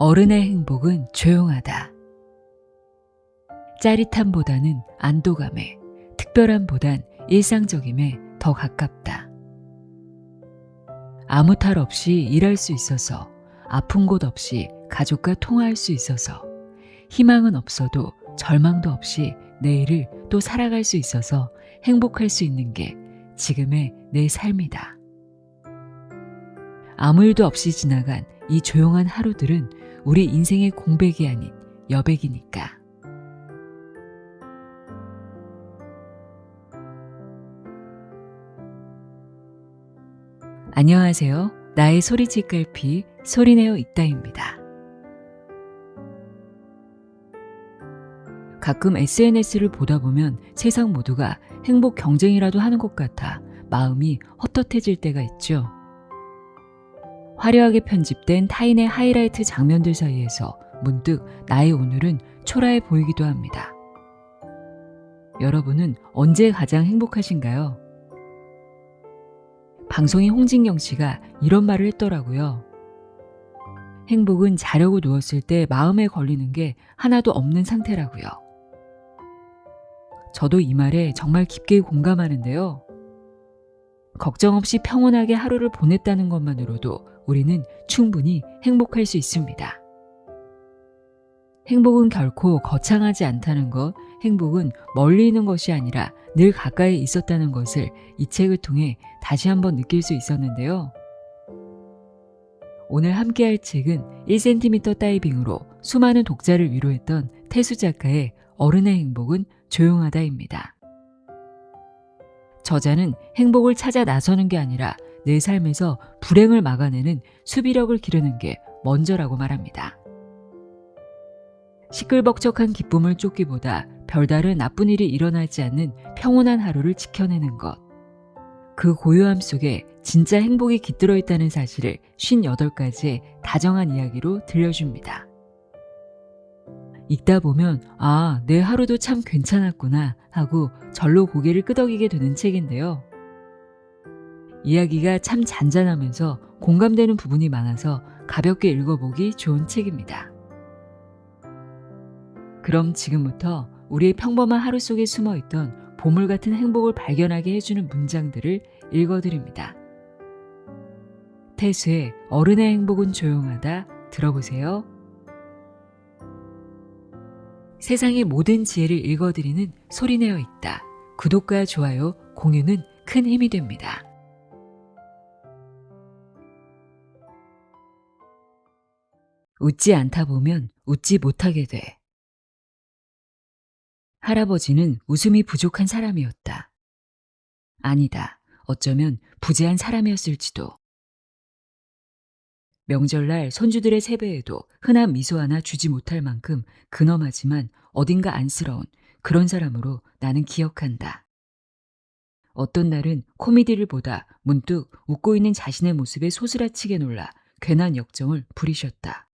어른의 행복은 조용하다. 짜릿함보다는 안도감에, 특별함보단 일상적임에 더 가깝다. 아무 탈 없이 일할 수 있어서, 아픈 곳 없이 가족과 통화할 수 있어서, 희망은 없어도 절망도 없이 내일을 또 살아갈 수 있어서 행복할 수 있는 게 지금의 내 삶이다. 아무 일도 없이 지나간 이 조용한 하루들은 우리 인생의 공백이 아닌 여백이니까. 안녕하세요. 나의 소리집 갈피 소리내어 있다입니다. 가끔 SNS를 보다 보면 세상 모두가 행복 경쟁이라도 하는 것 같아 마음이 헛헛해질 때가 있죠. 화려하게 편집된 타인의 하이라이트 장면들 사이에서 문득 나의 오늘은 초라해 보이기도 합니다. 여러분은 언제 가장 행복하신가요? 방송인 홍진경 씨가 이런 말을 했더라고요. 행복은 자려고 누웠을 때 마음에 걸리는 게 하나도 없는 상태라고요. 저도 이 말에 정말 깊게 공감하는데요. 걱정 없이 평온하게 하루를 보냈다는 것만으로도 우리는 충분히 행복할 수 있습니다. 행복은 결코 거창하지 않다는 것, 행복은 멀리 있는 것이 아니라 늘 가까이 있었다는 것을 이 책을 통해 다시 한번 느낄 수 있었는데요. 오늘 함께할 책은 1cm 다이빙으로 수많은 독자를 위로했던 태수 작가의 어른의 행복은 조용하다입니다. 저자는 행복을 찾아 나서는 게 아니라 내 삶에서 불행을 막아내는 수비력을 기르는 게 먼저라고 말합니다. 시끌벅적한 기쁨을 쫓기보다 별다른 나쁜 일이 일어나지 않는 평온한 하루를 지켜내는 것. 그 고요함 속에 진짜 행복이 깃들어 있다는 사실을 58가지의 다정한 이야기로 들려줍니다. 읽다 보면 내 하루도 참 괜찮았구나 하고 절로 고개를 끄덕이게 되는 책인데요. 이야기가 참 잔잔하면서 공감되는 부분이 많아서 가볍게 읽어보기 좋은 책입니다. 그럼 지금부터 우리의 평범한 하루 속에 숨어있던 보물 같은 행복을 발견하게 해주는 문장들을 읽어드립니다. 태수의 어른의 행복은 조용하다 들어보세요. 세상의 모든 지혜를 읽어드리는 소리내어 있다. 구독과 좋아요, 공유는 큰 힘이 됩니다. 웃지 않다 보면 웃지 못하게 돼. 할아버지는 웃음이 부족한 사람이었다. 아니다. 어쩌면 부재한 사람이었을지도. 명절날 손주들의 세배에도 흔한 미소 하나 주지 못할 만큼 근엄하지만 어딘가 안쓰러운 그런 사람으로 나는 기억한다. 어떤 날은 코미디를 보다 문득 웃고 있는 자신의 모습에 소스라치게 놀라 괜한 역정을 부리셨다.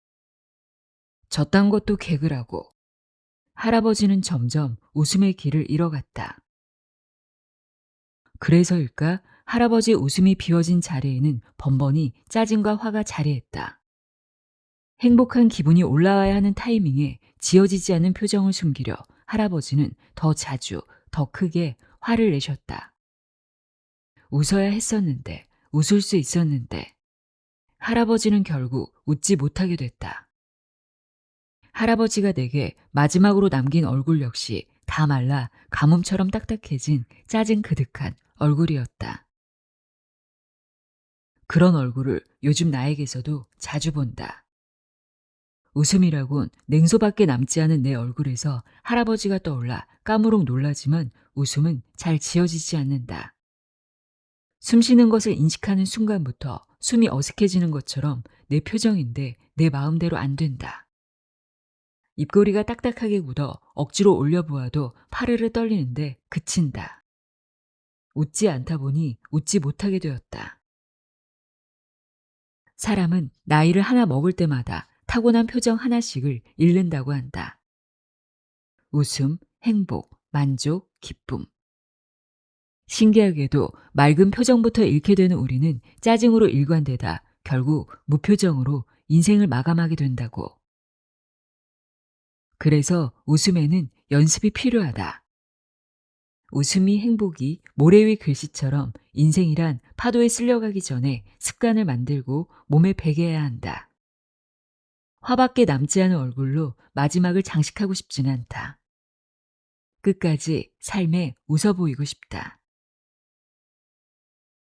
저딴 것도 개그라고. 할아버지는 점점 웃음의 길을 잃어갔다. 그래서일까 할아버지의 웃음이 비워진 자리에는 번번이 짜증과 화가 자리했다. 행복한 기분이 올라와야 하는 타이밍에 지어지지 않은 표정을 숨기려 할아버지는 더 자주, 더 크게 화를 내셨다. 웃어야 했었는데, 웃을 수 있었는데, 할아버지는 결국 웃지 못하게 됐다. 할아버지가 내게 마지막으로 남긴 얼굴 역시 다 말라 가뭄처럼 딱딱해진 짜증 그득한 얼굴이었다. 그런 얼굴을 요즘 나에게서도 자주 본다. 웃음이라곤 냉소밖에 남지 않은 내 얼굴에서 할아버지가 떠올라 까무룩 놀라지만 웃음은 잘 지어지지 않는다. 숨 쉬는 것을 인식하는 순간부터 숨이 어색해지는 것처럼 내 표정인데 내 마음대로 안 된다. 입꼬리가 딱딱하게 굳어 억지로 올려보아도 파르르 떨리는데 그친다. 웃지 않다 보니 웃지 못하게 되었다. 사람은 나이를 하나 먹을 때마다 타고난 표정 하나씩을 잃는다고 한다. 웃음, 행복, 만족, 기쁨. 신기하게도 맑은 표정부터 잃게 되는 우리는 짜증으로 일관되다 결국 무표정으로 인생을 마감하게 된다고. 그래서 웃음에는 연습이 필요하다. 웃음이 행복이 모래 위 글씨처럼 인생이란 파도에 쓸려가기 전에 습관을 만들고 몸에 배겨야 한다. 화밖에 남지 않은 얼굴로 마지막을 장식하고 싶지는 않다. 끝까지 삶에 웃어 보이고 싶다.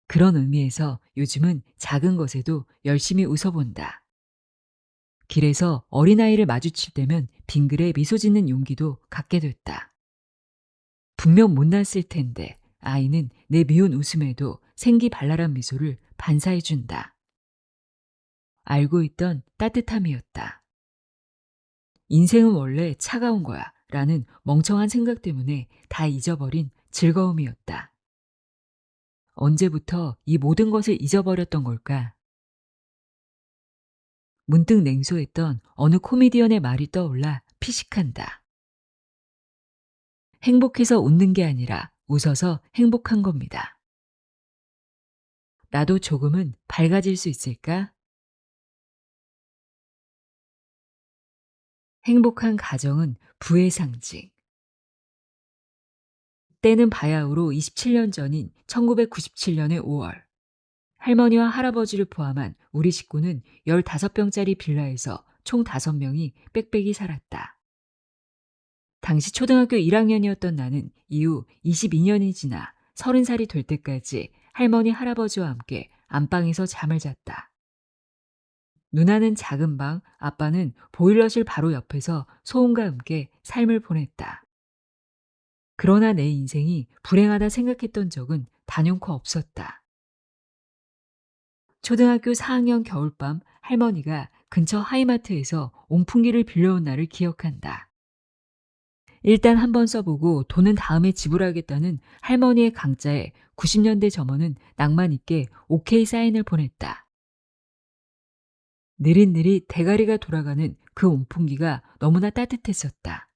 그런 의미에서 요즘은 작은 것에도 열심히 웃어본다. 길에서 어린아이를 마주칠 때면 빙그레 미소 짓는 용기도 갖게 됐다. 분명 못났을 텐데 아이는 내 미운 웃음에도 생기발랄한 미소를 반사해준다. 알고 있던 따뜻함이었다. 인생은 원래 차가운 거야 라는 멍청한 생각 때문에 다 잊어버린 즐거움이었다. 언제부터 이 모든 것을 잊어버렸던 걸까? 문득 냉소했던 어느 코미디언의 말이 떠올라 피식한다. 행복해서 웃는 게 아니라 웃어서 행복한 겁니다. 나도 조금은 밝아질 수 있을까? 행복한 가정은 부의 상징. 때는 바야흐로 27년 전인 1997년의 5월. 할머니와 할아버지를 포함한 우리 식구는 15평짜리 빌라에서 총 5명이 빽빽이 살았다. 당시 초등학교 1학년이었던 나는 이후 22년이 지나 30살이 될 때까지 할머니, 할아버지와 함께 안방에서 잠을 잤다. 누나는 작은 방, 아빠는 보일러실 바로 옆에서 소음과 함께 삶을 보냈다. 그러나 내 인생이 불행하다 생각했던 적은 단연코 없었다. 초등학교 4학년 겨울밤 할머니가 근처 하이마트에서 온풍기를 빌려온 날을 기억한다. 일단 한번 써보고 돈은 다음에 지불하겠다는 할머니의 강짜에 90년대 점원은 낭만 있게 오케이 사인을 보냈다. 느릿느릿 대가리가 돌아가는 그 온풍기가 너무나 따뜻했었다.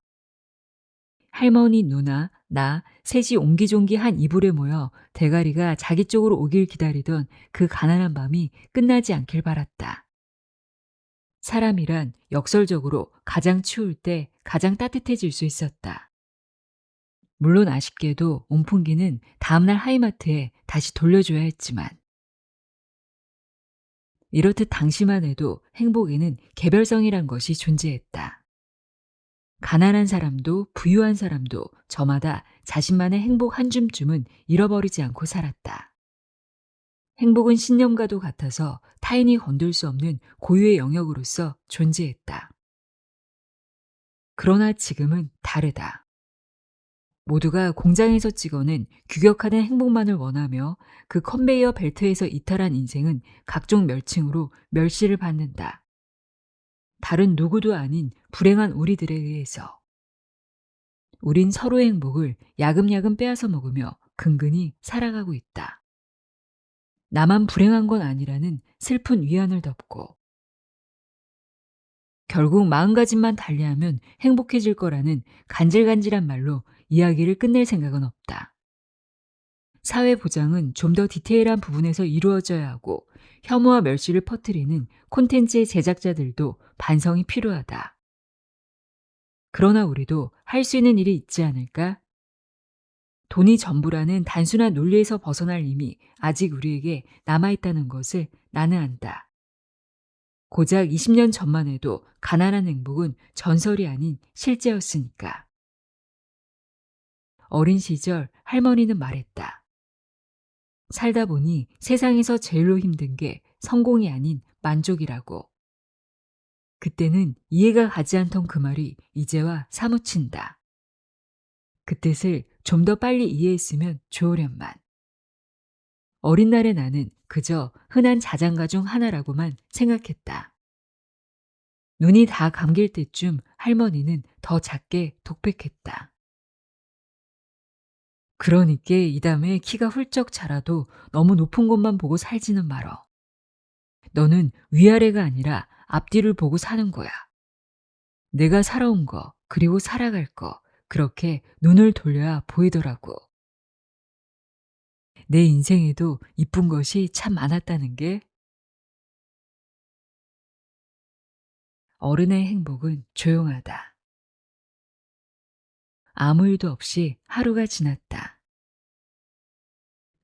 할머니, 누나, 나 셋이 옹기종기 한 이불에 모여 대가리가 자기 쪽으로 오길 기다리던 그 가난한 밤이 끝나지 않길 바랐다. 사람이란 역설적으로 가장 추울 때 가장 따뜻해질 수 있었다. 물론 아쉽게도 온풍기는 다음날 하이마트에 다시 돌려줘야 했지만 이렇듯 당시만 해도 행복에는 개별성이란 것이 존재했다. 가난한 사람도 부유한 사람도 저마다 자신만의 행복 한 줌쯤은 잃어버리지 않고 살았다. 행복은 신념과도 같아서 타인이 건들 수 없는 고유의 영역으로서 존재했다. 그러나 지금은 다르다. 모두가 공장에서 찍어낸 규격화된 행복만을 원하며 그 컨베이어 벨트에서 이탈한 인생은 각종 멸칭으로 멸시를 받는다. 다른 누구도 아닌 불행한 우리들에 의해서. 우린 서로의 행복을 야금야금 빼앗아 먹으며 근근히 살아가고 있다. 나만 불행한 건 아니라는 슬픈 위안을 덮고 결국 마음가짐만 달리하면 행복해질 거라는 간질간질한 말로 이야기를 끝낼 생각은 없다. 사회 보장은 좀 더 디테일한 부분에서 이루어져야 하고 혐오와 멸시를 퍼뜨리는 콘텐츠의 제작자들도 반성이 필요하다. 그러나 우리도 할 수 있는 일이 있지 않을까? 돈이 전부라는 단순한 논리에서 벗어날 힘이 아직 우리에게 남아있다는 것을 나는 안다. 고작 20년 전만 해도 가난한 행복은 전설이 아닌 실제였으니까. 어린 시절 할머니는 말했다. 살다 보니 세상에서 제일로 힘든 게 성공이 아닌 만족이라고. 그때는 이해가 가지 않던 그 말이 이제와 사무친다. 그 뜻을 좀 더 빨리 이해했으면 좋으련만. 어린 날의 나는 그저 흔한 자장가 중 하나라고만 생각했다. 눈이 다 감길 때쯤 할머니는 더 작게 독백했다. 그러니까 이 다음에 키가 훌쩍 자라도 너무 높은 곳만 보고 살지는 말어. 너는 위아래가 아니라 앞뒤를 보고 사는 거야. 내가 살아온 거, 그리고 살아갈 거, 그렇게 눈을 돌려야 보이더라고. 내 인생에도 이쁜 것이 참 많았다는 게 어른의 행복은 조용하다. 아무 일도 없이 하루가 지났다.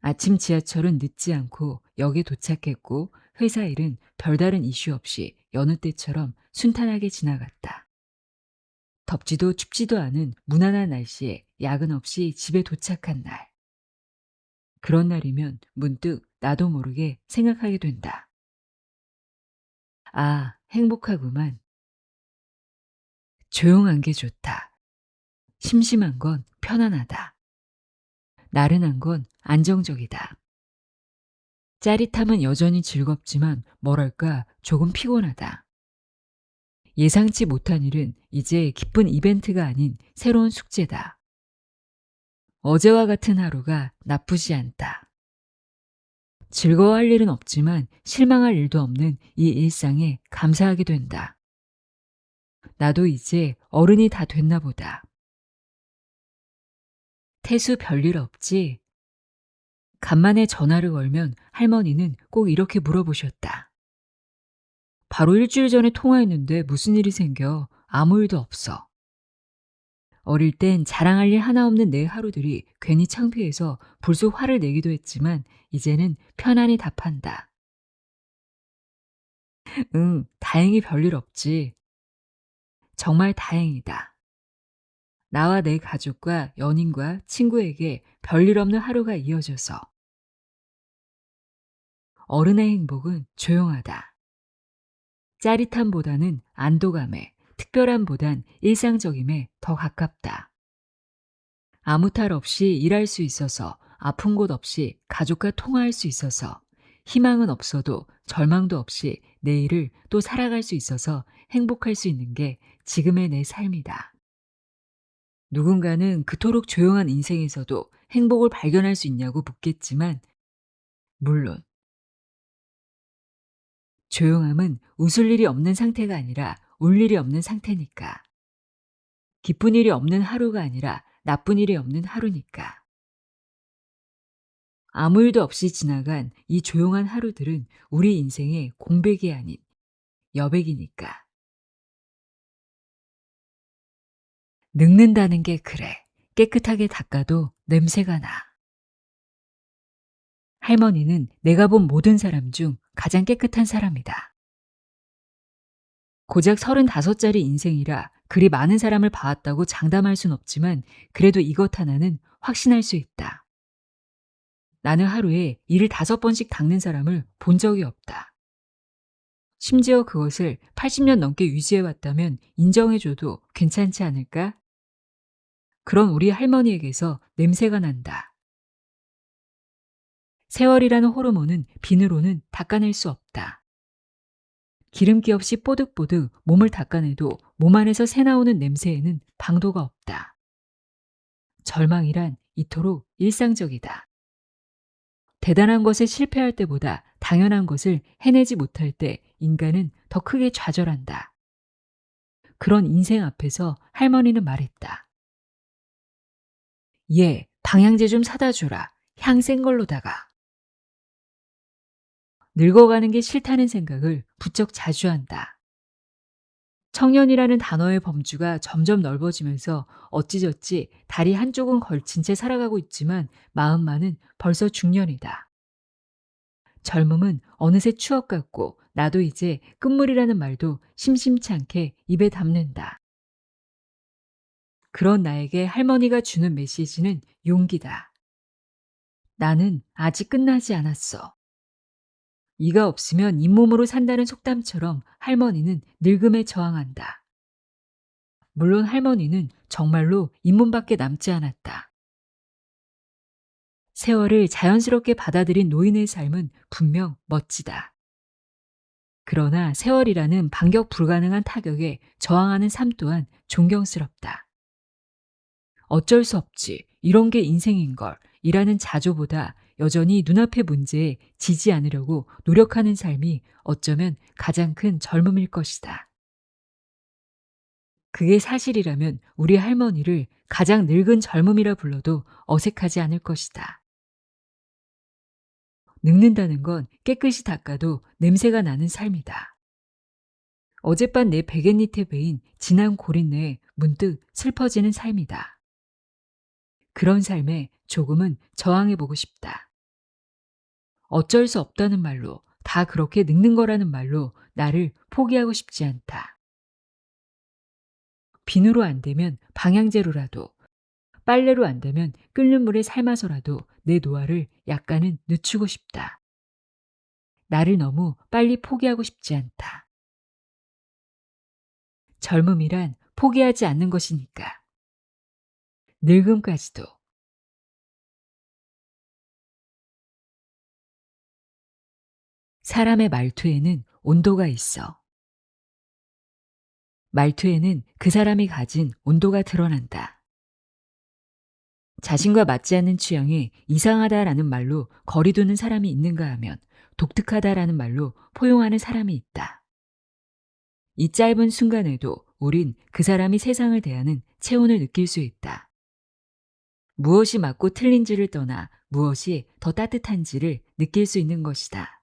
아침 지하철은 늦지 않고 역에 도착했고 회사 일은 별다른 이슈 없이 여느 때처럼 순탄하게 지나갔다. 덥지도 춥지도 않은 무난한 날씨에 야근 없이 집에 도착한 날. 그런 날이면 문득 나도 모르게 생각하게 된다. 아, 행복하구만. 조용한 게 좋다. 심심한 건 편안하다. 나른한 건 안정적이다. 짜릿함은 여전히 즐겁지만 뭐랄까 조금 피곤하다. 예상치 못한 일은 이제 기쁜 이벤트가 아닌 새로운 숙제다. 어제와 같은 하루가 나쁘지 않다. 즐거워할 일은 없지만 실망할 일도 없는 이 일상에 감사하게 된다. 나도 이제 어른이 다 됐나 보다. 태수 별일 없지? 간만에 전화를 걸면 할머니는 꼭 이렇게 물어보셨다. 바로 일주일 전에 통화했는데 무슨 일이 생겨? 아무 일도 없어. 어릴 땐 자랑할 일 하나 없는 내 하루들이 괜히 창피해서 불쑥 화를 내기도 했지만 이제는 편안히 답한다. 응, 다행히 별일 없지. 정말 다행이다. 나와 내 가족과 연인과 친구에게 별일 없는 하루가 이어져서. 어른의 행복은 조용하다. 짜릿함보다는 안도감에, 특별함보단 일상적임에 더 가깝다. 아무 탈 없이 일할 수 있어서, 아픈 곳 없이 가족과 통화할 수 있어서, 희망은 없어도 절망도 없이 내일을 또 살아갈 수 있어서 행복할 수 있는 게 지금의 내 삶이다. 누군가는 그토록 조용한 인생에서도 행복을 발견할 수 있냐고 묻겠지만, 물론 조용함은 웃을 일이 없는 상태가 아니라 울 일이 없는 상태니까. 기쁜 일이 없는 하루가 아니라 나쁜 일이 없는 하루니까. 아무 일도 없이 지나간 이 조용한 하루들은 우리 인생의 공백이 아닌 여백이니까. 늙는다는 게 그래. 깨끗하게 닦아도 냄새가 나. 할머니는 내가 본 모든 사람 중 가장 깨끗한 사람이다. 고작 35짜리 인생이라 그리 많은 사람을 봐왔다고 장담할 순 없지만 그래도 이것 하나는 확신할 수 있다. 나는 하루에 이를 5번씩 닦는 사람을 본 적이 없다. 심지어 그것을 80년 넘게 유지해왔다면 인정해줘도 괜찮지 않을까? 그런 우리 할머니에게서 냄새가 난다. 세월이라는 호르몬은 비누로는 닦아낼 수 없다. 기름기 없이 뽀득뽀득 몸을 닦아내도 몸 안에서 새나오는 냄새에는 방도가 없다. 절망이란 이토록 일상적이다. 대단한 것에 실패할 때보다 당연한 것을 해내지 못할 때 인간은 더 크게 좌절한다. 그런 인생 앞에서 할머니는 말했다. 얘, 방향제 좀 사다 주라. 향 센 걸로다가. 늙어가는 게 싫다는 생각을 부쩍 자주 한다. 청년이라는 단어의 범주가 점점 넓어지면서 어찌저찌 다리 한쪽은 걸친 채 살아가고 있지만 마음만은 벌써 중년이다. 젊음은 어느새 추억 같고 나도 이제 끝물이라는 말도 심심치 않게 입에 담는다. 그런 나에게 할머니가 주는 메시지는 용기다. 나는 아직 끝나지 않았어. 이가 없으면 잇몸으로 산다는 속담처럼 할머니는 늙음에 저항한다. 물론 할머니는 정말로 잇몸밖에 남지 않았다. 세월을 자연스럽게 받아들인 노인의 삶은 분명 멋지다. 그러나 세월이라는 반격 불가능한 타격에 저항하는 삶 또한 존경스럽다. 어쩔 수 없지. 이런 게 인생인걸. 이라는 자조보다 여전히 눈앞의 문제에 지지 않으려고 노력하는 삶이 어쩌면 가장 큰 젊음일 것이다. 그게 사실이라면 우리 할머니를 가장 늙은 젊음이라 불러도 어색하지 않을 것이다. 늙는다는 건 깨끗이 닦아도 냄새가 나는 삶이다. 어젯밤 내 베갯니테 베인 진한 고린내에 문득 슬퍼지는 삶이다. 그런 삶에 조금은 저항해보고 싶다. 어쩔 수 없다는 말로, 다 그렇게 늙는 거라는 말로 나를 포기하고 싶지 않다. 비누로 안 되면 방향제로라도, 빨래로 안 되면 끓는 물에 삶아서라도 내 노화를 약간은 늦추고 싶다. 나를 너무 빨리 포기하고 싶지 않다. 젊음이란 포기하지 않는 것이니까. 늙음까지도. 사람의 말투에는 온도가 있어. 말투에는 그 사람이 가진 온도가 드러난다. 자신과 맞지 않는 취향에 이상하다라는 말로 거리두는 사람이 있는가 하면 독특하다라는 말로 포용하는 사람이 있다. 이 짧은 순간에도 우린 그 사람이 세상을 대하는 체온을 느낄 수 있다. 무엇이 맞고 틀린지를 떠나 무엇이 더 따뜻한지를 느낄 수 있는 것이다.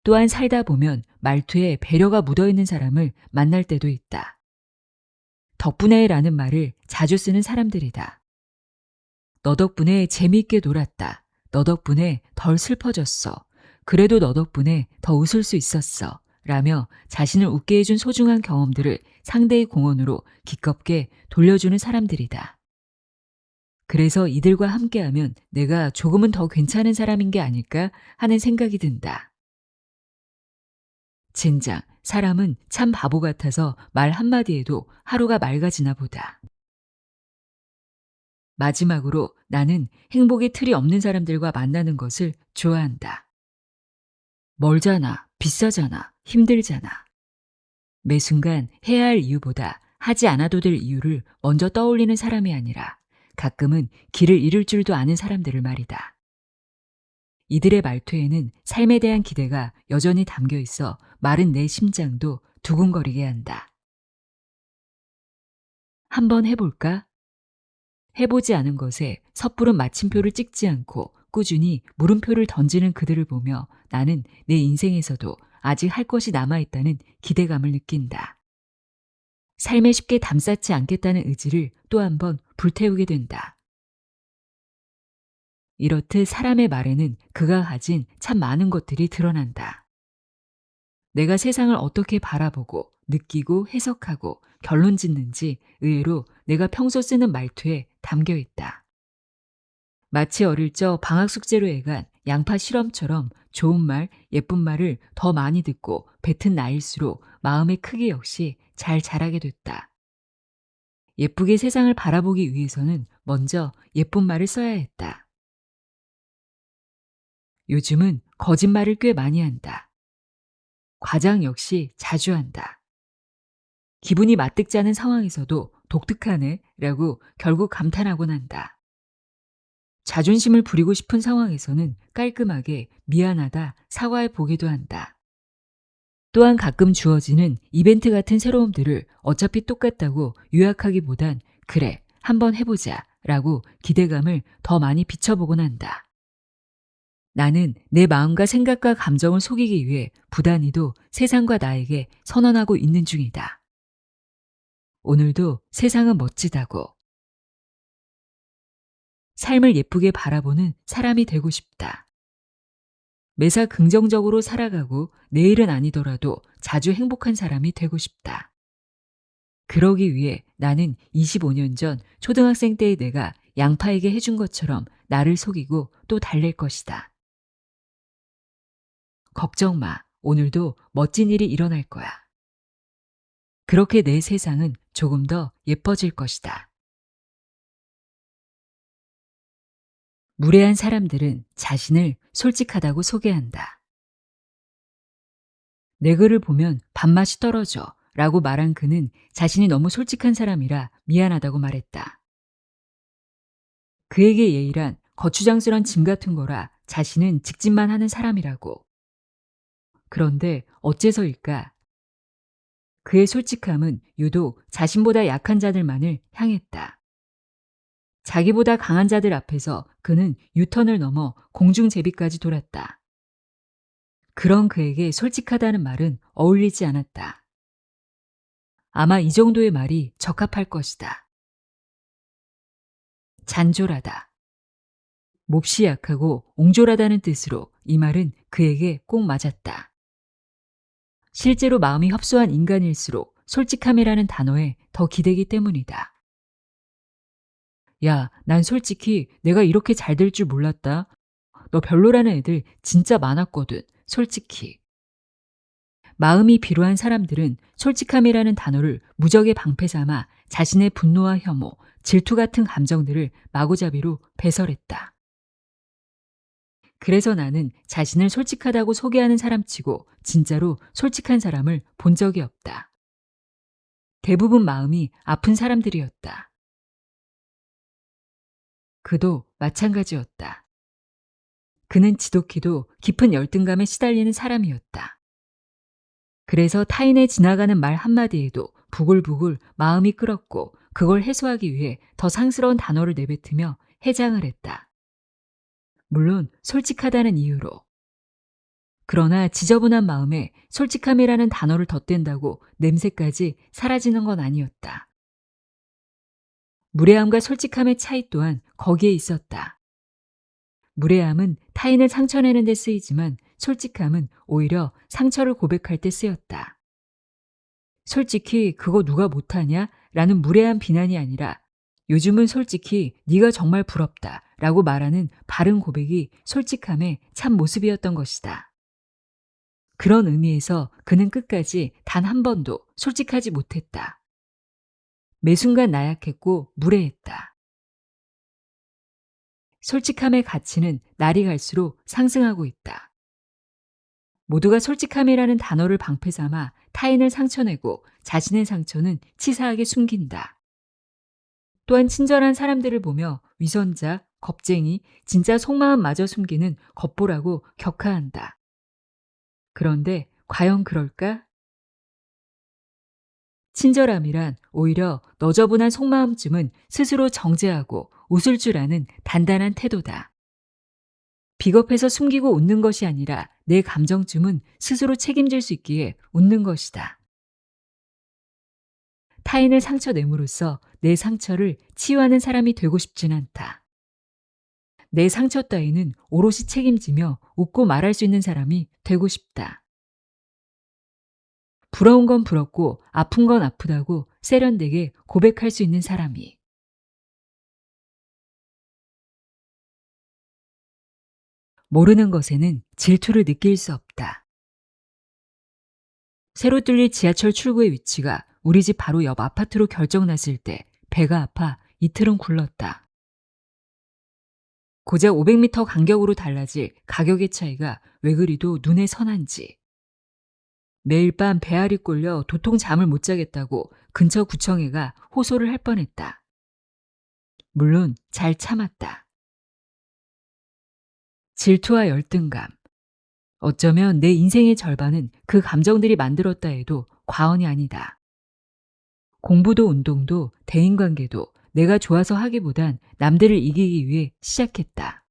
또한 살다 보면 말투에 배려가 묻어있는 사람을 만날 때도 있다. 덕분에 라는 말을 자주 쓰는 사람들이다. 너 덕분에 재미있게 놀았다. 너 덕분에 덜 슬퍼졌어. 그래도 너 덕분에 더 웃을 수 있었어. 라며 자신을 웃게 해준 소중한 경험들을 상대의 공헌으로 기껍게 돌려주는 사람들이다. 그래서 이들과 함께하면 내가 조금은 더 괜찮은 사람인 게 아닐까 하는 생각이 든다. 젠장, 사람은 참 바보 같아서 말 한마디에도 하루가 맑아지나 보다. 마지막으로 나는 행복의 틀이 없는 사람들과 만나는 것을 좋아한다. 멀잖아, 비싸잖아, 힘들잖아. 매 순간 해야 할 이유보다 하지 않아도 될 이유를 먼저 떠올리는 사람이 아니라 가끔은 길을 잃을 줄도 아는 사람들을 말이다. 이들의 말투에는 삶에 대한 기대가 여전히 담겨 있어 마른 내 심장도 두근거리게 한다. 한번 해볼까? 해보지 않은 것에 섣부른 마침표를 찍지 않고 꾸준히 물음표를 던지는 그들을 보며 나는 내 인생에서도 아직 할 것이 남아있다는 기대감을 느낀다. 삶에 쉽게 담쌓지 않겠다는 의지를 또 한 번 불태우게 된다. 이렇듯 사람의 말에는 그가 가진 참 많은 것들이 드러난다. 내가 세상을 어떻게 바라보고 느끼고 해석하고 결론 짓는지 의외로 내가 평소 쓰는 말투에 담겨 있다. 마치 어릴 적 방학 숙제로 해간 양파 실험처럼 좋은 말, 예쁜 말을 더 많이 듣고 뱉은 나일수록 마음의 크기 역시 잘 자라게 됐다. 예쁘게 세상을 바라보기 위해서는 먼저 예쁜 말을 써야 했다. 요즘은 거짓말을 꽤 많이 한다. 과장 역시 자주 한다. 기분이 마뜩지 않은 상황에서도 독특하네 라고 결국 감탄하곤 한다. 자존심을 부리고 싶은 상황에서는 깔끔하게 미안하다 사과해 보기도 한다. 또한 가끔 주어지는 이벤트 같은 새로움들을 어차피 똑같다고 요약하기보단 그래 한번 해보자 라고 기대감을 더 많이 비춰보곤 한다. 나는 내 마음과 생각과 감정을 속이기 위해 부단히도 세상과 나에게 선언하고 있는 중이다. 오늘도 세상은 멋지다고. 삶을 예쁘게 바라보는 사람이 되고 싶다. 매사 긍정적으로 살아가고 내일은 아니더라도 자주 행복한 사람이 되고 싶다. 그러기 위해 나는 25년 전 초등학생 때의 내가 양파에게 해준 것처럼 나를 속이고 또 달랠 것이다. 걱정 마. 오늘도 멋진 일이 일어날 거야. 그렇게 내 세상은 조금 더 예뻐질 것이다. 무례한 사람들은 자신을 솔직하다고 소개한다. 내 글을 보면 밥맛이 떨어져 라고 말한 그는 자신이 너무 솔직한 사람이라 미안하다고 말했다. 그에게 예의란 거추장스런 짐 같은 거라 자신은 직진만 하는 사람이라고. 그런데 어째서일까? 그의 솔직함은 유독 자신보다 약한 자들만을 향했다. 자기보다 강한 자들 앞에서 그는 유턴을 넘어 공중제비까지 돌았다. 그런 그에게 솔직하다는 말은 어울리지 않았다. 아마 이 정도의 말이 적합할 것이다. 잔졸하다. 몹시 약하고 옹졸하다는 뜻으로 이 말은 그에게 꼭 맞았다. 실제로 마음이 협소한 인간일수록 솔직함이라는 단어에 더 기대기 때문이다. 야, 난 솔직히 내가 이렇게 잘 될 줄 몰랐다. 너 별로라는 애들 진짜 많았거든. 솔직히. 마음이 비루한 사람들은 솔직함이라는 단어를 무적의 방패 삼아 자신의 분노와 혐오, 질투 같은 감정들을 마구잡이로 배설했다. 그래서 나는 자신을 솔직하다고 소개하는 사람치고 진짜로 솔직한 사람을 본 적이 없다. 대부분 마음이 아픈 사람들이었다. 그도 마찬가지였다. 그는 지독히도 깊은 열등감에 시달리는 사람이었다. 그래서 타인의 지나가는 말 한마디에도 부글부글 마음이 끓었고 그걸 해소하기 위해 더 상스러운 단어를 내뱉으며 해장을 했다. 물론 솔직하다는 이유로. 그러나 지저분한 마음에 솔직함이라는 단어를 덧댄다고 냄새까지 사라지는 건 아니었다. 무례함과 솔직함의 차이 또한 거기에 있었다. 무례함은 타인을 상처내는 데 쓰이지만 솔직함은 오히려 상처를 고백할 때 쓰였다. 솔직히 그거 누가 못하냐? 라는 무례한 비난이 아니라 요즘은 솔직히 네가 정말 부럽다 라고 말하는 바른 고백이 솔직함의 참 모습이었던 것이다. 그런 의미에서 그는 끝까지 단 한 번도 솔직하지 못했다. 매 순간 나약했고 무례했다. 솔직함의 가치는 날이 갈수록 상승하고 있다. 모두가 솔직함이라는 단어를 방패 삼아 타인을 상처내고 자신의 상처는 치사하게 숨긴다. 또한 친절한 사람들을 보며 위선자, 겁쟁이, 진짜 속마음마저 숨기는 겉보라고 격하한다. 그런데 과연 그럴까? 친절함이란 오히려 너저분한 속마음쯤은 스스로 정제하고 웃을 줄 아는 단단한 태도다. 비겁해서 숨기고 웃는 것이 아니라 내 감정쯤은 스스로 책임질 수 있기에 웃는 것이다. 타인을 상처냄으로써 내 상처를 치유하는 사람이 되고 싶진 않다. 내 상처 따위는 오롯이 책임지며 웃고 말할 수 있는 사람이 되고 싶다. 부러운 건 부럽고 아픈 건 아프다고 세련되게 고백할 수 있는 사람이. 모르는 것에는 질투를 느낄 수 없다. 새로 뚫릴 지하철 출구의 위치가 우리 집 바로 옆 아파트로 결정났을 때 배가 아파 이틀은 굴렀다. 고작 500m 간격으로 달라질 가격의 차이가 왜 그리도 눈에 선한지. 매일 밤 배알이 꼴려 도통 잠을 못 자겠다고 근처 구청에 가 호소를 할 뻔했다. 물론 잘 참았다. 질투와 열등감. 어쩌면 내 인생의 절반은 그 감정들이 만들었다 해도 과언이 아니다. 공부도 운동도 대인관계도 내가 좋아서 하기보단 남들을 이기기 위해 시작했다.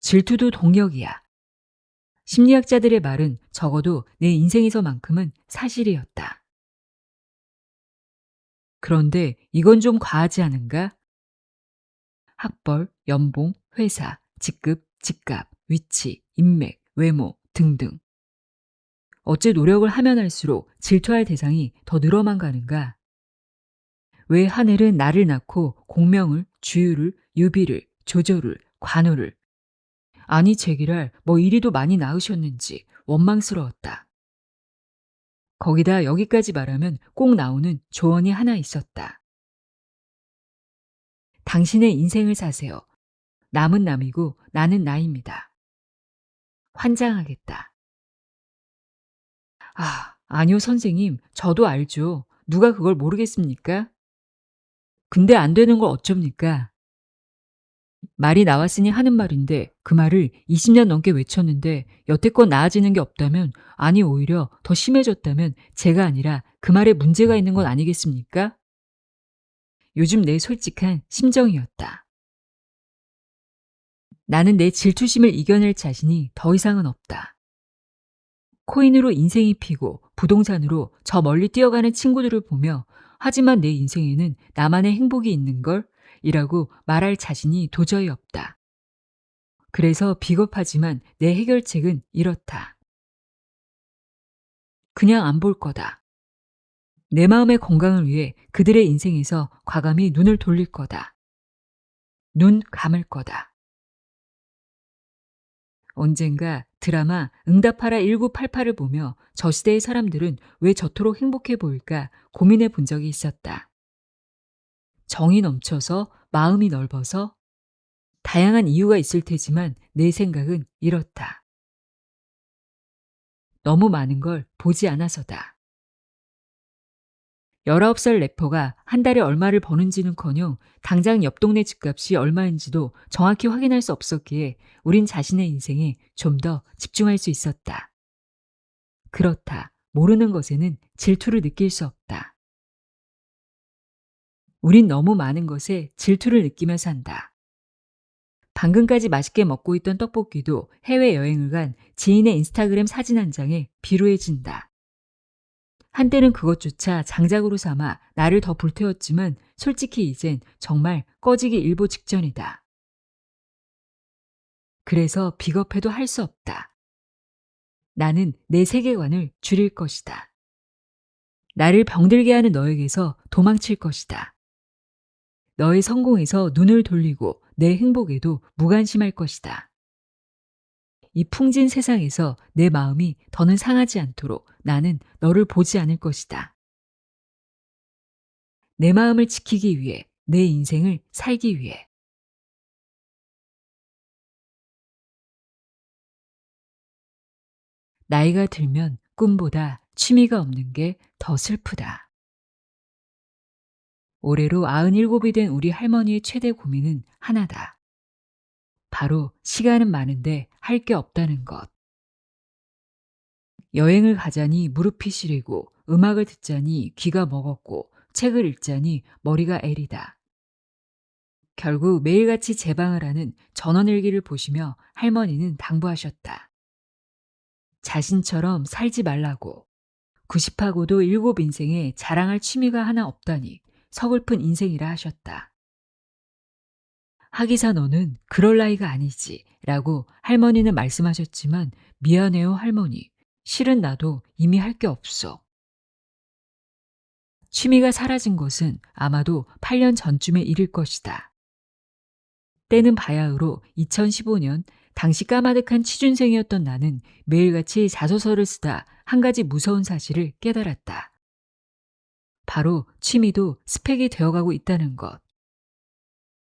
질투도 동력이야. 심리학자들의 말은 적어도 내 인생에서만큼은 사실이었다. 그런데 이건 좀 과하지 않은가? 학벌, 연봉, 회사, 직급, 직갑, 위치, 인맥, 외모 등등. 어째 노력을 하면 할수록 질투할 대상이 더 늘어만 가는가? 왜 하늘은 나를 낳고 공명을, 주유를, 유비를, 조조를, 관우를 아니 제기랄 뭐 이리도 많이 낳으셨는지 원망스러웠다. 거기다 여기까지 말하면 꼭 나오는 조언이 하나 있었다. 당신의 인생을 사세요. 남은 남이고 나는 나입니다. 환장하겠다. 아니요 선생님. 저도 알죠. 누가 그걸 모르겠습니까? 근데 안 되는 걸 어쩝니까? 말이 나왔으니 하는 말인데 그 말을 20년 넘게 외쳤는데 여태껏 나아지는 게 없다면 아니 오히려 더 심해졌다면 제가 아니라 그 말에 문제가 있는 건 아니겠습니까? 요즘 내 솔직한 심정이었다. 나는 내 질투심을 이겨낼 자신이 더 이상은 없다. 코인으로 인생이 피고 부동산으로 저 멀리 뛰어가는 친구들을 보며 하지만 내 인생에는 나만의 행복이 있는 걸, 이라고 말할 자신이 도저히 없다. 그래서 비겁하지만 내 해결책은 이렇다. 그냥 안 볼 거다. 내 마음의 건강을 위해 그들의 인생에서 과감히 눈을 돌릴 거다. 눈 감을 거다. 언젠가 드라마 응답하라 1988을 보며 저 시대의 사람들은 왜 저토록 행복해 보일까 고민해 본 적이 있었다. 정이 넘쳐서, 마음이 넓어서, 다양한 이유가 있을 테지만 내 생각은 이렇다. 너무 많은 걸 보지 않아서다. 19살 래퍼가 한 달에 얼마를 버는지는커녕 당장 옆 동네 집값이 얼마인지도 정확히 확인할 수 없었기에 우린 자신의 인생에 좀 더 집중할 수 있었다. 그렇다. 모르는 것에는 질투를 느낄 수 없다. 우린 너무 많은 것에 질투를 느끼며 산다. 방금까지 맛있게 먹고 있던 떡볶이도 해외여행을 간 지인의 인스타그램 사진 한 장에 비루해진다. 한때는 그것조차 장작으로 삼아 나를 더 불태웠지만 솔직히 이젠 정말 꺼지기 일보 직전이다. 그래서 비겁해도 할 수 없다. 나는 내 세계관을 줄일 것이다. 나를 병들게 하는 너에게서 도망칠 것이다. 너의 성공에서 눈을 돌리고 내 행복에도 무관심할 것이다. 이 풍진 세상에서 내 마음이 더는 상하지 않도록 나는 너를 보지 않을 것이다. 내 마음을 지키기 위해, 내 인생을 살기 위해. 나이가 들면 꿈보다 취미가 없는 게 더 슬프다. 올해로 97이 된 우리 할머니의 최대 고민은 하나다. 바로 시간은 많은데 할 게 없다는 것. 여행을 가자니 무릎이 시리고 음악을 듣자니 귀가 먹었고 책을 읽자니 머리가 애리다. 결국 매일같이 제방을 하는 전원일기를 보시며 할머니는 당부하셨다. 자신처럼 살지 말라고. 90하고도 7 인생에 자랑할 취미가 하나 없다니 서글픈 인생이라 하셨다. 하기사 너는 그럴 나이가 아니지 라고 할머니는 말씀하셨지만 미안해요 할머니. 실은 나도 이미 할 게 없어. 취미가 사라진 것은 아마도 8년 전쯤의 일일 것이다. 때는 바야흐로 2015년 당시 까마득한 취준생이었던 나는 매일같이 자소서를 쓰다 한 가지 무서운 사실을 깨달았다. 바로 취미도 스펙이 되어가고 있다는 것.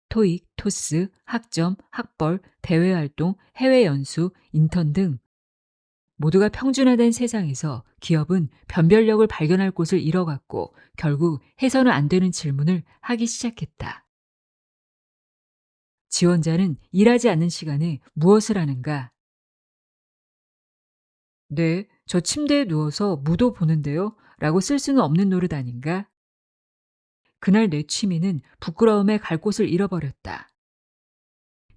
토익, 토스, 학점, 학벌, 대외활동, 해외 연수, 인턴 등 모두가 평준화된 세상에서 기업은 변별력을 발견할 곳을 잃어갔고 결국 해서는 안 되는 질문을 하기 시작했다. 지원자는 일하지 않는 시간에 무엇을 하는가? 네, 저 침대에 누워서 무도 보는데요. 라고 쓸 수는 없는 노릇 아닌가? 그날 내 취미는 부끄러움에 갈 곳을 잃어버렸다.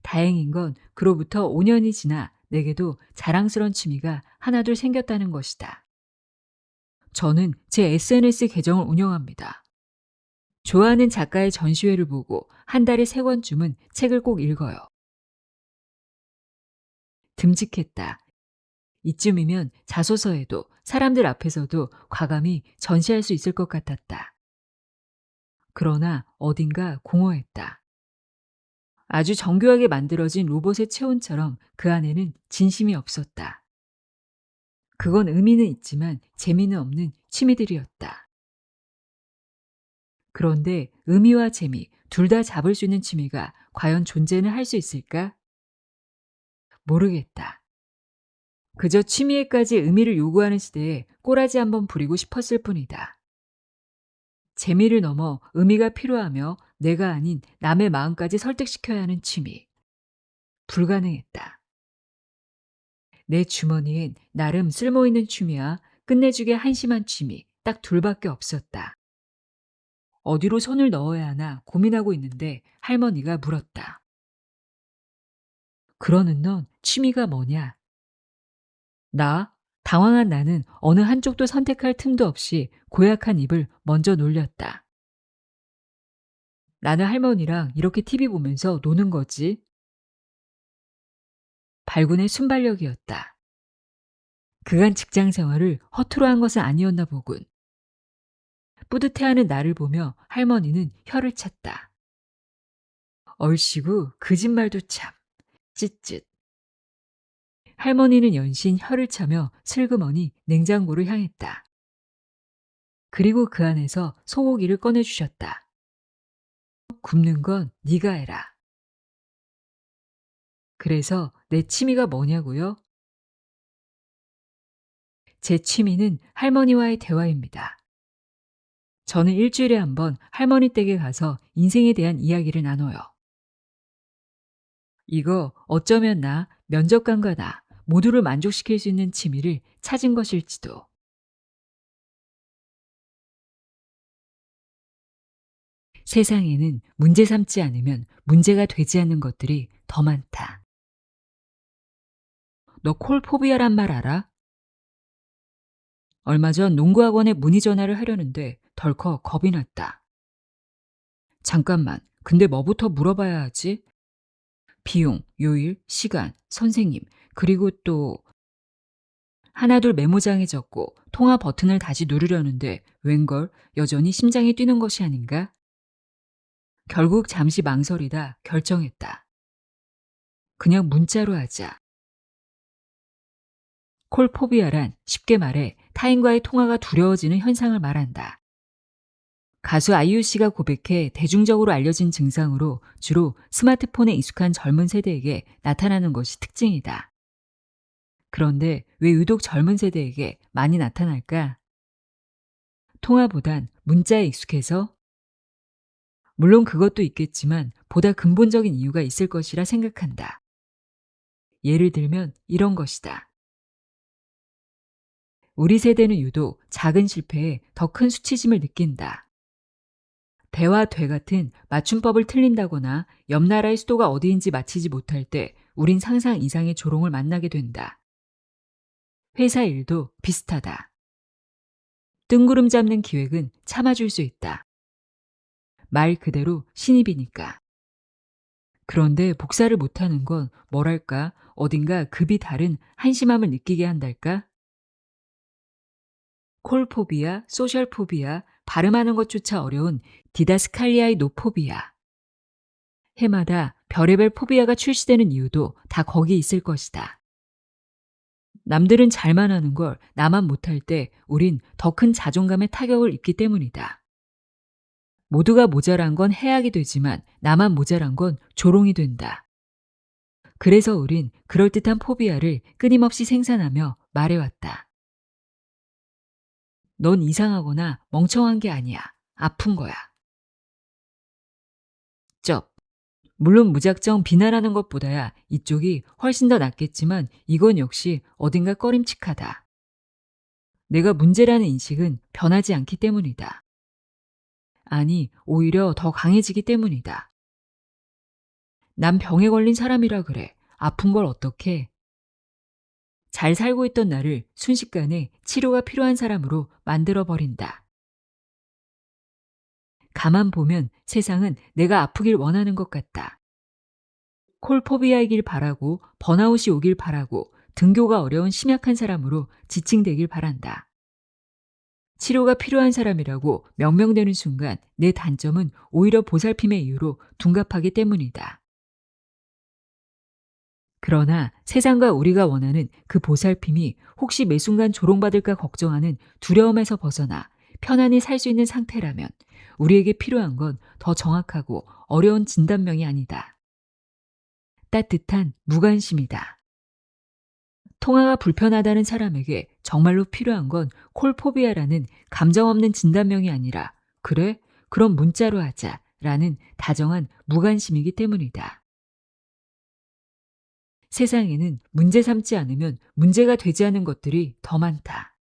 다행인 건 그로부터 5년이 지나 내게도 자랑스런 취미가 하나둘 생겼다는 것이다. 저는 제 SNS 계정을 운영합니다. 좋아하는 작가의 전시회를 보고 한 달에 3권쯤은 책을 꼭 읽어요. 듬직했다. 이쯤이면 자소서에도 사람들 앞에서도 과감히 전시할 수 있을 것 같았다. 그러나 어딘가 공허했다. 아주 정교하게 만들어진 로봇의 체온처럼 그 안에는 진심이 없었다. 그건 의미는 있지만 재미는 없는 취미들이었다. 그런데 의미와 재미 둘 다 잡을 수 있는 취미가 과연 존재는 할 수 있을까? 모르겠다. 그저 취미에까지 의미를 요구하는 시대에 꼬라지 한번 부리고 싶었을 뿐이다. 재미를 넘어 의미가 필요하며 내가 아닌 남의 마음까지 설득시켜야 하는 취미. 불가능했다. 내 주머니엔 나름 쓸모있는 취미와 끝내주게 한심한 취미 딱 둘밖에 없었다. 어디로 손을 넣어야 하나 고민하고 있는데 할머니가 물었다. 그러는 넌 취미가 뭐냐? 나? 당황한 나는 어느 한쪽도 선택할 틈도 없이 고약한 입을 먼저 놀렸다. 나는 할머니랑 이렇게 TV 보면서 노는 거지. 발군의 순발력이었다. 그간 직장 생활을 허투루 한 것은 아니었나 보군. 뿌듯해하는 나를 보며 할머니는 혀를 찼다. 얼씨구 거짓말도 참. 찌쯧. 할머니는 연신 혀를 차며 슬그머니 냉장고를 향했다. 그리고 그 안에서 소고기를 꺼내주셨다. 굽는 건 네가 해라. 그래서 내 취미가 뭐냐고요? 제 취미는 할머니와의 대화입니다. 저는 일주일에 한 번 할머니 댁에 가서 인생에 대한 이야기를 나눠요. 이거 어쩌면 나, 면접관과 나 모두를 만족시킬 수 있는 취미를 찾은 것일지도. 세상에는 문제 삼지 않으면 문제가 되지 않는 것들이 더 많다. 너 콜포비아란 말 알아? 얼마 전 농구학원에 문의 전화를 하려는데 덜컥 겁이 났다. 잠깐만, 근데 뭐부터 물어봐야 하지? 비용, 요일, 시간, 선생님, 그리고 또 하나둘 메모장에 적고 통화 버튼을 다시 누르려는데 웬걸 여전히 심장이 뛰는 것이 아닌가? 결국 잠시 망설이다 결정했다. 그냥 문자로 하자. 콜포비아란 쉽게 말해 타인과의 통화가 두려워지는 현상을 말한다. 가수 아이유 씨가 고백해 대중적으로 알려진 증상으로 주로 스마트폰에 익숙한 젊은 세대에게 나타나는 것이 특징이다. 그런데 왜 유독 젊은 세대에게 많이 나타날까? 통화보단 문자에 익숙해서? 물론 그것도 있겠지만 보다 근본적인 이유가 있을 것이라 생각한다. 예를 들면 이런 것이다. 우리 세대는 유독 작은 실패에 더 큰 수치심을 느낀다. 대와 되 같은 맞춤법을 틀린다거나 옆 나라의 수도가 어디인지 맞히지 못할 때 우린 상상 이상의 조롱을 만나게 된다. 회사 일도 비슷하다. 뜬구름 잡는 기획은 참아줄 수 있다. 말 그대로 신입이니까. 그런데 복사를 못하는 건 뭐랄까 어딘가 급이 다른 한심함을 느끼게 한달까? 콜포비아, 소셜포비아, 발음하는 것조차 어려운 디다스칼리아의 노포비아. 해마다 별의별 포비아가 출시되는 이유도 다 거기 있을 것이다. 남들은 잘만 하는 걸 나만 못할 때 우린 더 큰 자존감의 타격을 입기 때문이다. 모두가 모자란 건 해악이 되지만 나만 모자란 건 조롱이 된다. 그래서 우린 그럴듯한 포비아를 끊임없이 생산하며 말해왔다. 넌 이상하거나 멍청한 게 아니야. 아픈 거야. 쩝. 물론 무작정 비난하는 것보다야 이쪽이 훨씬 더 낫겠지만 이건 역시 어딘가 꺼림칙하다. 내가 문제라는 인식은 변하지 않기 때문이다. 아니, 오히려 더 강해지기 때문이다. 난 병에 걸린 사람이라 그래. 아픈 걸 어떡해. 잘 살고 있던 나를 순식간에 치료가 필요한 사람으로 만들어버린다. 가만 보면 세상은 내가 아프길 원하는 것 같다. 콜포비아이길 바라고 번아웃이 오길 바라고 등교가 어려운 심약한 사람으로 지칭되길 바란다. 치료가 필요한 사람이라고 명명되는 순간 내 단점은 오히려 보살핌의 이유로 둔갑하기 때문이다. 그러나 세상과 우리가 원하는 그 보살핌이 혹시 매 순간 조롱받을까 걱정하는 두려움에서 벗어나 편안히 살 수 있는 상태라면 우리에게 필요한 건 더 정확하고 어려운 진단명이 아니다. 따뜻한 무관심이다. 통화가 불편하다는 사람에게 정말로 필요한 건 콜포비아라는 감정 없는 진단명이 아니라 그래? 그럼 문자로 하자 라는 다정한 무관심이기 때문이다. 세상에는 문제 삼지 않으면 문제가 되지 않은 것들이 더 많다.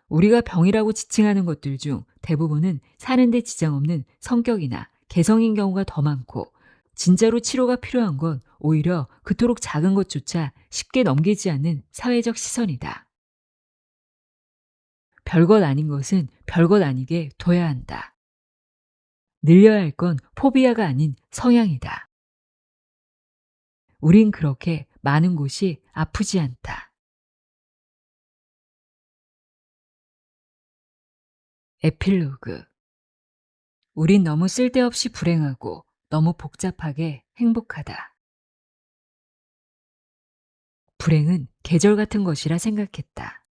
우리가 병이라고 지칭하는 것들 중 대부분은 사는데 지장 없는 성격이나 개성인 경우가 더 많고 진짜로 치료가 필요한 건 오히려 그토록 작은 것조차 쉽게 넘기지 않는 사회적 시선이다. 별것 아닌 것은 별것 아니게 둬야 한다. 늘려야 할 건 포비아가 아닌 성향이다. 우린 그렇게 많은 곳이 아프지 않다. 에필로그. 우린 너무 쓸데없이 불행하고 너무 복잡하게 행복하다. 불행은 계절 같은 것이라 생각했다.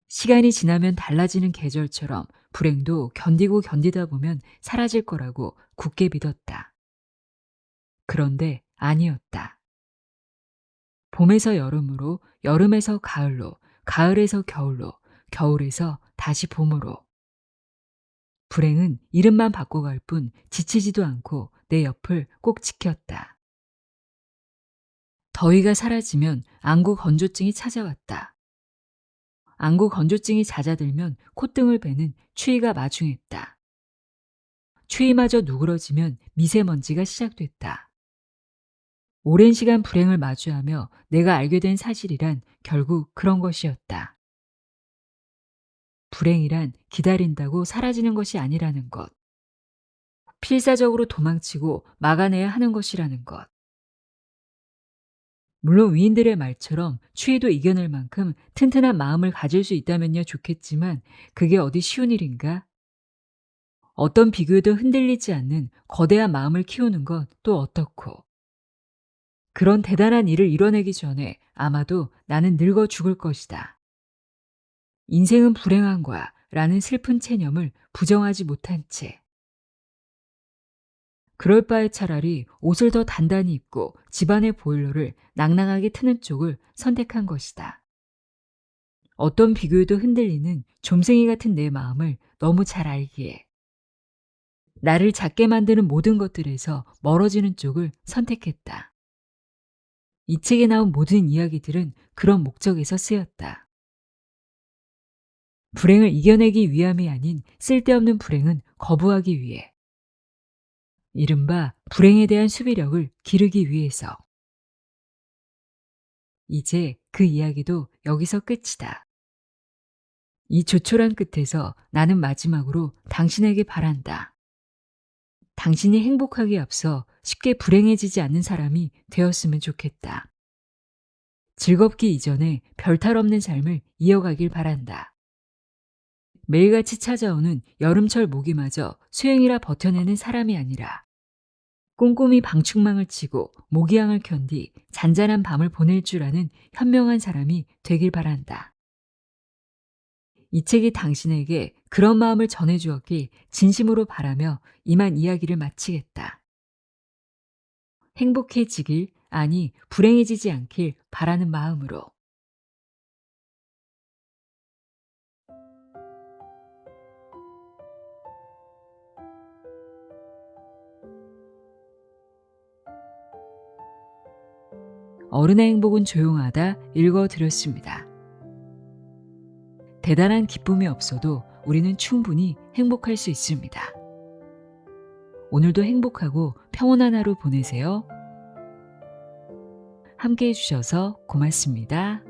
시간이 지나면 달라지는 계절처럼 불행도 견디고 견디다 보면 사라질 거라고 굳게 믿었다. 그런데 아니었다. 봄에서 여름으로, 여름에서 가을로, 가을에서 겨울로, 겨울에서 다시 봄으로. 불행은 이름만 바꿔갈 뿐 지치지도 않고 내 옆을 꼭 지켰다. 더위가 사라지면 안구 건조증이 찾아왔다. 안구 건조증이 잦아들면 콧등을 베는 추위가 마중했다. 추위마저 누그러지면 미세먼지가 시작됐다. 오랜 시간 불행을 마주하며 내가 알게 된 사실이란 결국 그런 것이었다. 불행이란 기다린다고 사라지는 것이 아니라는 것. 필사적으로 도망치고 막아내야 하는 것이라는 것. 물론 위인들의 말처럼 추위도 이겨낼 만큼 튼튼한 마음을 가질 수 있다면야 좋겠지만 그게 어디 쉬운 일인가? 어떤 비교에도 흔들리지 않는 거대한 마음을 키우는 건 또 어떻고. 그런 대단한 일을 이뤄내기 전에 아마도 나는 늙어 죽을 것이다. 인생은 불행한 거야 라는 슬픈 체념을 부정하지 못한 채. 그럴 바에 차라리 옷을 더 단단히 입고 집안의 보일러를 낭낭하게 트는 쪽을 선택한 것이다. 어떤 비교에도 흔들리는 좀생이 같은 내 마음을 너무 잘 알기에. 나를 작게 만드는 모든 것들에서 멀어지는 쪽을 선택했다. 이 책에 나온 모든 이야기들은 그런 목적에서 쓰였다. 불행을 이겨내기 위함이 아닌 쓸데없는 불행은 거부하기 위해. 이른바 불행에 대한 수비력을 기르기 위해서. 이제 그 이야기도 여기서 끝이다. 이 조촐한 끝에서 나는 마지막으로 당신에게 바란다. 당신이 행복하기 앞서 쉽게 불행해지지 않는 사람이 되었으면 좋겠다. 즐겁기 이전에 별탈 없는 삶을 이어가길 바란다. 매일같이 찾아오는 여름철 모기마저 수행이라 버텨내는 사람이 아니라 꼼꼼히 방충망을 치고 모기향을 견디 잔잔한 밤을 보낼 줄 아는 현명한 사람이 되길 바란다. 이 책이 당신에게 그런 마음을 전해주었길 진심으로 바라며 이만 이야기를 마치겠다. 행복해지길, 아니 불행해지지 않길 바라는 마음으로. 어른의 행복은 조용하다 읽어드렸습니다. 대단한 기쁨이 없어도 우리는 충분히 행복할 수 있습니다. 오늘도 행복하고 평온한 하루 보내세요. 함께 해주셔서 고맙습니다.